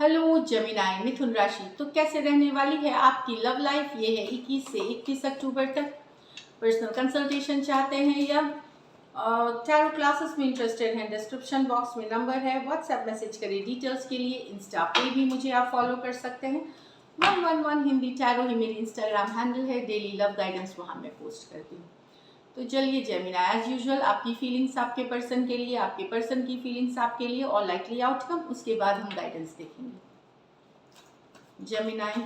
Hello Gemini मिथुन राशि, तो कैसे रहने वाली है आपकी लव लाइफ। ये है 21 से 21 अक्टूबर तक। पर्सनल कंसल्टेशन चाहते हैं या टैरो क्लासेस में इंटरेस्टेड हैं, डिस्क्रिप्शन बॉक्स में नंबर है, व्हाट्सएप मैसेज करिए डिटेल्स के लिए। इंस्टा पे भी मुझे आप फॉलो कर सकते हैं। 111 हिंदी टैरो ही मेरी इंस्टाग्राम हैंडल है। डेली लव गाइडेंस वहाँ मैं पोस्ट करती हूँ। तो चलिए जेमिनाई, एज यूजुअल आपकी फीलिंग्स आपके पर्सन के लिए, आपके पर्सन की फीलिंग्स आपके लिए और लाइकली आउटकम, उसके बाद हम गाइडेंस देखेंगे। जेमिनाई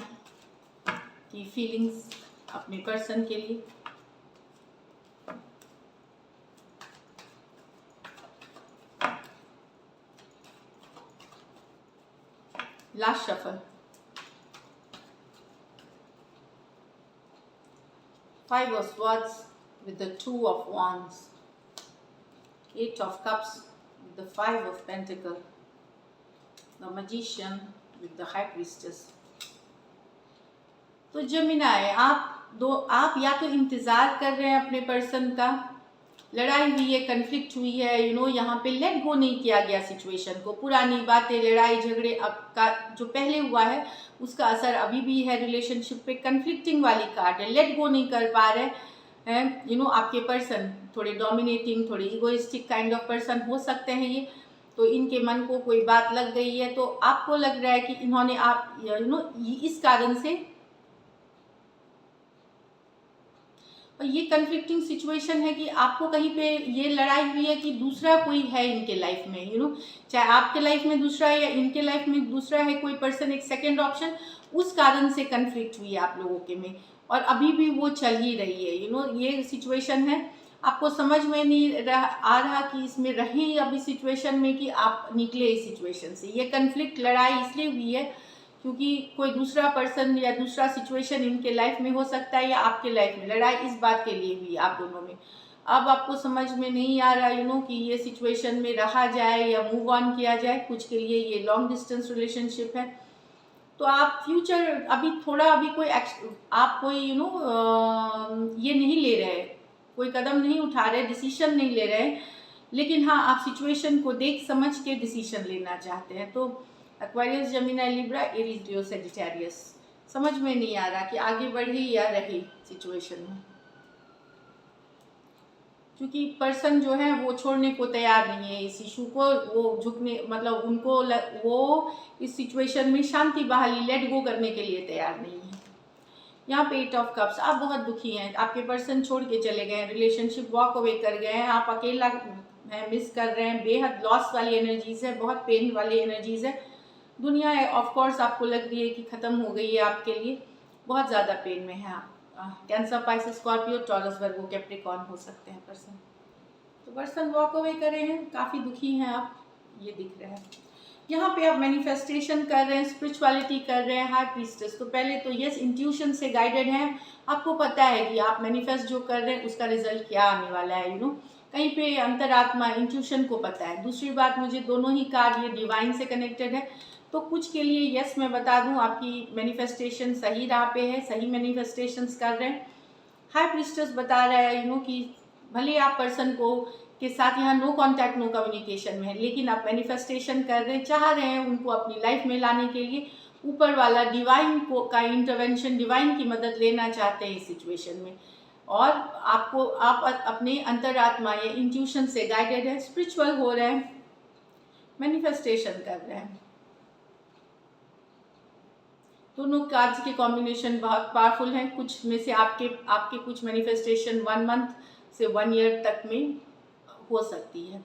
की फीलिंग्स अपने पर्सन के लिए। Last shuffle, 5 of swords with the 2 of wands, 8 of cups with the 5 of pentacle, the magician with the high priestess। तो जेमिनाई आप या तो इंतजार कर रहे हैं अपने पर्सन का, लड़ाई हुई है, कन्फ्लिक्ट हुई है, यहाँ पे लेट गो नहीं किया गया सिचुएशन को, पुरानी बातें, लड़ाई झगड़े अब का जो पहले हुआ है उसका असर अभी भी है रिलेशनशिप पे। कन्फ्लिक्टिंग वाली कार्ड है, लेट गो नहीं कर पा रहे हैं। आपके पर्सन थोड़े डोमिनेटिंग, थोड़े इगोइस्टिक काइंड ऑफ पर्सन हो सकते हैं ये। तो इनके मन को कोई बात लग गई है, तो आपको लग रहा है कि इन्होंने इस कारण से, और ये कन्फ्लिक्टिंग सिचुएशन है कि आपको कहीं पे ये लड़ाई हुई है कि दूसरा कोई है इनके लाइफ में, चाहे आपके लाइफ में दूसरा है या इनके लाइफ में दूसरा है, कोई पर्सन, एक सेकंड ऑप्शन, उस कारण से कन्फ्लिक्ट हुई है आप लोगों के में, और अभी भी वो चल ही रही है। ये सिचुएशन है, आपको समझ में नहीं आ रहा कि इसमें रहें अभी सिचुएशन में कि आप निकले इस सिचुएशन से। ये कन्फ्लिक्ट, लड़ाई इसलिए हुई है क्योंकि कोई दूसरा पर्सन या दूसरा सिचुएशन इनके लाइफ में हो सकता है, या आपके लाइफ में लड़ाई इस बात के लिए हुई आप दोनों में। अब आपको समझ में नहीं आ रहा कि ये सिचुएशन में रहा जाए या मूव ऑन किया जाए। कुछ के लिए ये लॉन्ग डिस्टेंस रिलेशनशिप है, तो आप फ्यूचर अभी थोड़ा, अभी कोई आप कोई ये नहीं ले रहे, कोई कदम नहीं उठा रहे, डिसीजन नहीं ले रहे, लेकिन हाँ आप सिचुएशन को देख समझ के डिसीजन लेना चाहते हैं। तो एक्वेरियस, जेमिनी, लिब्रा, एरीज, लियो, सजिटेरियस, समझ में नहीं आ रहा कि आगे बढ़े या रहे सिचुएशन में, क्योंकि पर्सन जो है वो छोड़ने को तैयार नहीं है इस इशू को। वो झुकने, मतलब वो इस सिचुएशन में शांति बहाली, लेट गो करने के लिए तैयार नहीं है। यहाँ पे 8 ऑफ कप्स, आप बहुत दुखी हैं, आपके पर्सन छोड़ के चले गए, रिलेशनशिप वॉक अवे कर गए हैं, आप अकेला है, मिस कर रहे हैं, बेहद लॉस वाली एनर्जीज है, बहुत पेन वाली एनर्जीज है। दुनिया है ऑफ कोर्स आपको लग रही है कि ख़त्म हो गई है आपके लिए, बहुत ज़्यादा पेन में है आप। कैंसर, पाइसेस, स्कॉर्पियो, टॉरस, वर्गो, कैप्रिकॉर्न हो सकते हैं पर्सन। तो पर्सन वॉक अवे करे हैं, काफ़ी दुखी हैं आप, ये दिख रहा है। यहाँ पे आप मैनिफेस्टेशन कर रहे हैं, स्पिरिचुअलिटी कर रहे हैं, हाई प्रीस्टेस। तो पहले तो यस, इंट्यूशन से गाइडेड हैं, आपको पता है कि आप मैनिफेस्ट जो कर रहे हैं उसका रिजल्ट क्या आने वाला है। कहीं पे अंतरात्मा, इंट्यूशन को पता है। दूसरी बात, मुझे दोनों ही कार्ड ये डिवाइन से कनेक्टेड है, तो कुछ के लिए यस मैं बता दूं, आपकी मैनिफेस्टेशन सही राह पे है, सही मैनिफेस्टेशंस कर रहे हैं। हाई प्रीस्टेस बता रहा है कि भले आप पर्सन को के साथ यहाँ नो कांटेक्ट, नो कम्युनिकेशन में है, लेकिन आप मैनिफेस्टेशन कर रहे हैं, चाह रहे हैं उनको अपनी लाइफ में लाने के लिए। ऊपर वाला डिवाइन को का इंटरवेंशन, डिवाइन की मदद लेना चाहते हैं इस सिचुएशन में, और आप अपने अंतरात्मा या इंट्यूशन से गाइडेड है, स्पिरिचुअल हो रहे हैं, मैनिफेस्टेशन कर रहे हैं। दोनों कार्ड्स के कॉम्बिनेशन बहुत पावरफुल हैं। कुछ में से आपके कुछ मैनिफेस्टेशन 1 मंथ से 1 ईयर तक में हो सकती है।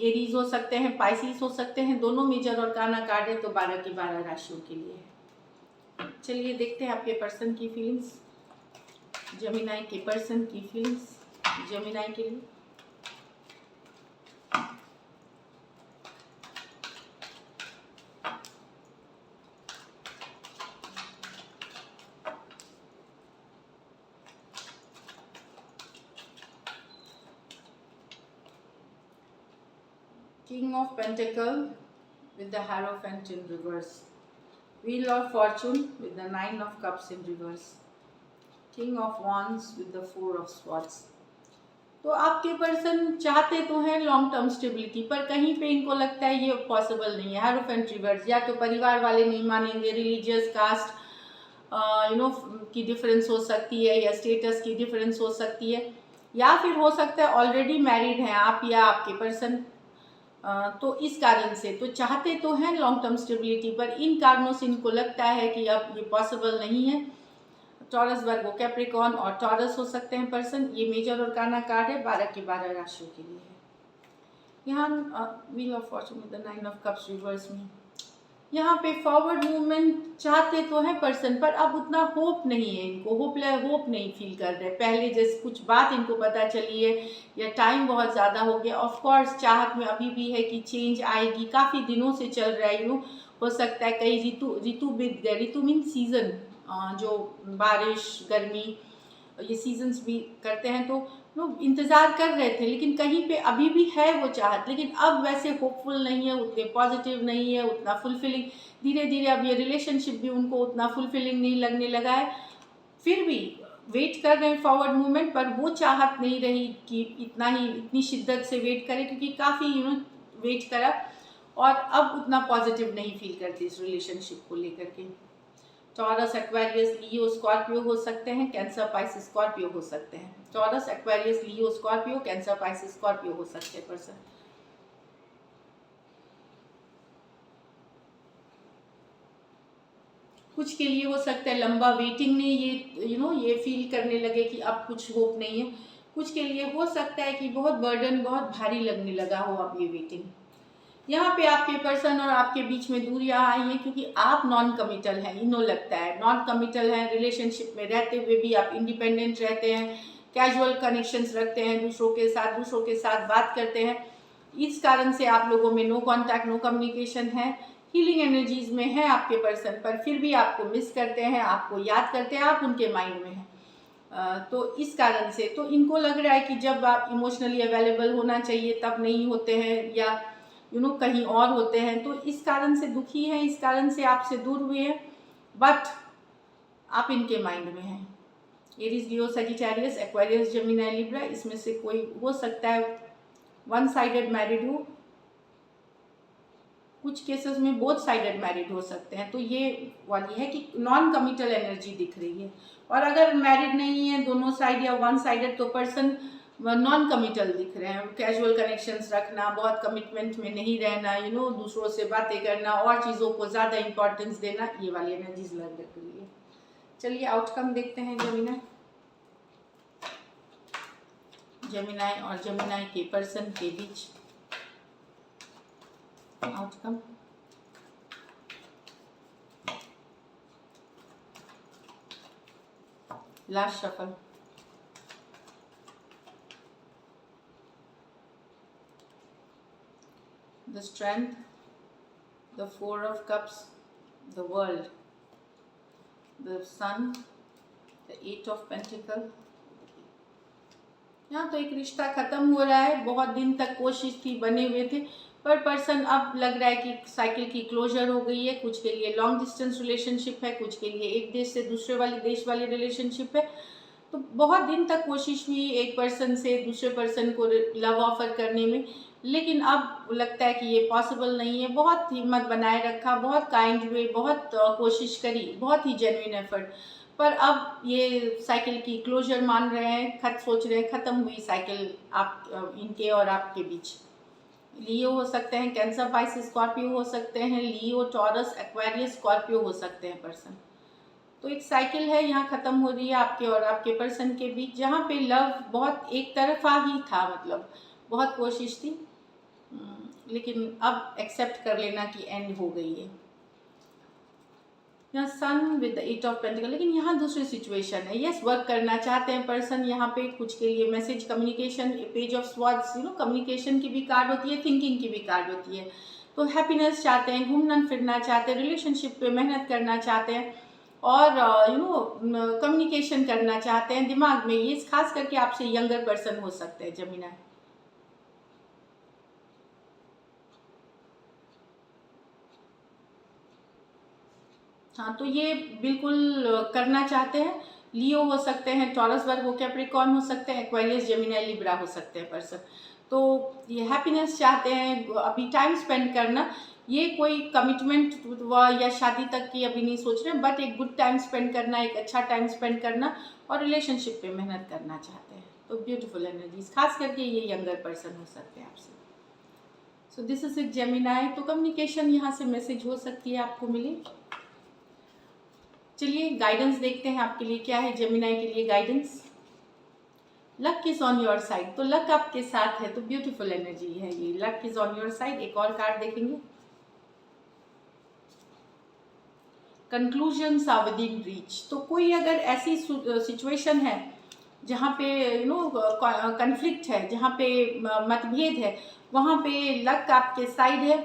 एरीज हो सकते हैं, पाइसिस हो सकते हैं, दोनों मेजर और काना कार्ड है, तो 12 की 12 राशियों के लिए है। चलिए देखते हैं आपके पर्सन की फीलिंग्स, जेमिनी के पर्सन की फीलिंग्स जेमिनी के लिए। King of Pentacle with the Hierophant in reverse, Wheel of Fortune with the 9 of Cups in reverse, King of Wands with the 4 of Swords, तो आपके पर्सन चाहते तो हैं लॉन्ग टर्म स्टेबिलिटी, पर कहीं पे इनको लगता है ये पॉसिबल नहीं है। हायरोफेंट रिवर्स, या तो परिवार वाले नहीं मानेंगे, रिलीजियस कास्ट की डिफरेंस हो सकती है, या स्टेटस की डिफरेंस हो सकती है, या फिर हो सकता है ऑलरेडी मैरिड हैं आप या आपके पर्सन। तो इस कारण से तो चाहते तो हैं लॉन्ग टर्म स्टेबिलिटी, पर इन कारणों से इनको लगता है कि अब ये पॉसिबल नहीं है। टॉरस, वर्गो, कैप्रिकॉर्न और टॉरस हो सकते हैं पर्सन। ये मेजर और काना कार्ड है 12 के 12 राशियों के लिए है। यहाँ wheel of Fortune with the 9 of cups reverse में, यहाँ पे फॉरवर्ड मूवमेंट चाहते तो है पर्सन, पर अब उतना होप नहीं है इनको, होप नहीं फील कर रहे। पहले जैसे कुछ बात इनको पता चली है या टाइम बहुत ज़्यादा हो गया। ऑफ कोर्स चाहत में अभी भी है कि चेंज आएगी, काफ़ी दिनों से चल रहा है हो सकता है कई ऋतु बीत गए। ऋतु मीन सीजन, जो बारिश गर्मी ये सीजन्स भी करते हैं, तो लोग इंतज़ार कर रहे थे, लेकिन कहीं पे अभी भी है वो चाहत, लेकिन अब वैसे होपफुल नहीं है, उतने पॉजिटिव नहीं है, उतना फुलफिलिंग। धीरे धीरे अब ये रिलेशनशिप भी उनको उतना फुलफिलिंग नहीं लगने लगा है। फिर भी वेट कर रहे हैं फॉरवर्ड मूवमेंट, पर वो चाहत नहीं रही कि इतनी शिद्दत से वेट करें, क्योंकि काफ़ी वेट करा और अब उतना पॉजिटिव नहीं फील करती इस रिलेशनशिप को लेकर के। टॉरस, एक्वेरियस, लियो, स्कॉर्पियो हो सकते हैं। कैंसर, पाइसिस, स्कॉर्पियो हो सकते हैं। टॉरस, एक्वेरियस, लियो, स्कॉर्पियो, कैंसर, पाइसिस, स्कॉर्पियो हो सकते हैं पर्सन। कुछ के लिए हो सकता है लंबा वेटिंग में ये ये फील करने लगे कि अब कुछ होप नहीं है। कुछ के लिए हो सकता है कि बहुत बर्डन, बहुत भारी लगने लगा हो अब ये वेटिंग। यहाँ पे आपके पर्सन और आपके बीच में दूरियां आई हैं, क्योंकि आप नॉन कमिटल हैं। इन्हों लगता है नॉन कमिटल हैं, रिलेशनशिप में रहते हुए भी आप इंडिपेंडेंट रहते हैं, कैजुअल कनेक्शंस रखते हैं दूसरों के साथ बात करते हैं। इस कारण से आप लोगों में नो कांटेक्ट, नो कम्युनिकेशन है। हीलिंग एनर्जीज में है आपके पर्सन, पर फिर भी आपको मिस करते हैं, आपको याद करते हैं, आप उनके माइंड में हैं। तो इस कारण से तो इनको लग रहा है कि जब आप इमोशनली अवेलेबल होना चाहिए तब नहीं होते हैं, या कहीं और होते हैं, तो इस कारण से दुखी हैं, इस कारण से आपसे दूर हुए हैं, बट आप इनके माइंड में हैं। एरीज, लियो, सजिटेरियस, एक्वेरियस, जेमिनी, लिब्रा, इसमें से कोई हो सकता है वन साइडेड मैरिड हो, कुछ केसेस में बोथ साइडेड मैरिड हो सकते हैं। तो ये वाली है कि नॉन कमिटल एनर्जी दिख रही है। और अगर मैरिड नहीं है दोनों साइड या वन साइडेड, तो पर्सन नॉन कमिटल दिख रहे हैं। कैजुअल कनेक्शंस रखना, बहुत कमिटमेंट में नहीं रहना, दूसरों से बातें करना और चीज़ों को ज़्यादा इंपॉर्टेंस देना, ये वाली एनर्जीज लग रही है। चलिए आउटकम देखते हैं जेमिनी और जेमिनी के पर्सन के बीच outcome. Last shuffle, the strength, the 4 of cups, the world, the sun, the 8 of pentacle। यहाँ तो एक रिश्ता खत्म हो रहा है, बहुत दिन तक कोशिश थी, बने हुए थे, पर पर्सन अब लग रहा है कि साइकिल की क्लोजर हो गई है। कुछ के लिए लॉन्ग डिस्टेंस रिलेशनशिप है, कुछ के लिए एक देश से दूसरे वाले देश वाली रिलेशनशिप है। तो बहुत दिन तक कोशिश हुई एक पर्सन से दूसरे पर्सन को लव ऑफर करने में, लेकिन अब लगता है कि ये पॉसिबल नहीं है। बहुत हिम्मत बनाए रखा, बहुत काइंड हुए, बहुत कोशिश करी, बहुत ही जेन्युइन एफर्ट, पर अब ये साइकिल की क्लोजर मान रहे हैं, सोच रहे हैं खत्म हुई साइकिल आप इनके और आपके बीच। लियो हो सकते हैं, कैंसर, पाइसिस, स्कॉर्पियो हो सकते हैं। लियो, टॉरस, एक्वेरियस, स्कॉर्पियो हो सकते हैं पर्सन। तो एक साइकिल है यहाँ खत्म हो रही है आपके और आपके पर्सन के बीच, जहाँ पे लव बहुत एक तरफा ही था, मतलब बहुत कोशिश थी, लेकिन अब एक्सेप्ट कर लेना कि एंड हो गई है। यहाँ सन विद द 8 ऑफ पेंटिकल, लेकिन यहाँ दूसरी सिचुएशन है। यस, वर्क करना चाहते हैं पर्सन यहाँ पे, कुछ के लिए message communication, page of swords, communication की भी कार्ड होती है, थिंकिंग की भी कार्ड होती है। तो हैप्पीनेस चाहते हैं, घूमना फिरना चाहते हैं, रिलेशनशिप पे मेहनत करना चाहते हैं, और कम्युनिकेशन करना चाहते हैं दिमाग में। ये खास करके आपसे यंगर पर्सन हो सकते हैं जेमिनी। हाँ, तो ये बिल्कुल करना चाहते हैं, लियो हो सकते हैं, टॉरस वर्गो कैप्रिकॉर्न हो सकते हैं, एक्वेरियस जेमिनी लिब्रा हो सकते हैं पर्सन। तो ये हैप्पीनेस चाहते हैं, अभी टाइम स्पेंड करना, ये कोई कमिटमेंट या शादी तक की अभी नहीं सोच रहे हैं, बट एक गुड टाइम स्पेंड करना, एक अच्छा टाइम स्पेंड करना और रिलेशनशिप पे मेहनत करना चाहते हैं। तो ब्यूटीफुल एनर्जीज, खास करके ये यंगर पर्सन हो सकते हैं आपसे। So this is it Gemini. तो कम्युनिकेशन यहाँ से मैसेज हो सकती है आपको मिली। चलिए गाइडेंस देखते हैं आपके लिए क्या है जेमिनी के लिए guidance. Luck is on your side, तो लक आपके साथ है, तो ब्यूटीफुल एनर्जी है ये, luck is on your side. एक और कार्ड देखेंगे, कंक्लूजन्स आर विदिन रीच। तो कोई अगर ऐसी सिचुएशन है जहाँ पे कन्फ्लिक्ट है, जहाँ पे मतभेद है, वहाँ पे लक आपके साइड है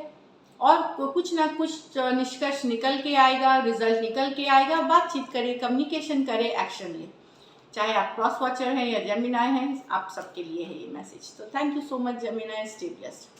और कुछ ना कुछ निष्कर्ष निकल के आएगा, रिजल्ट निकल के आएगा। बातचीत करें, कम्युनिकेशन करें, एक्शन लें। चाहे आप क्रॉस वॉचर हैं या जेमिनी हैं, आप सबके लिए है ये मैसेज। तो thank you so much Gemini, stay blessed.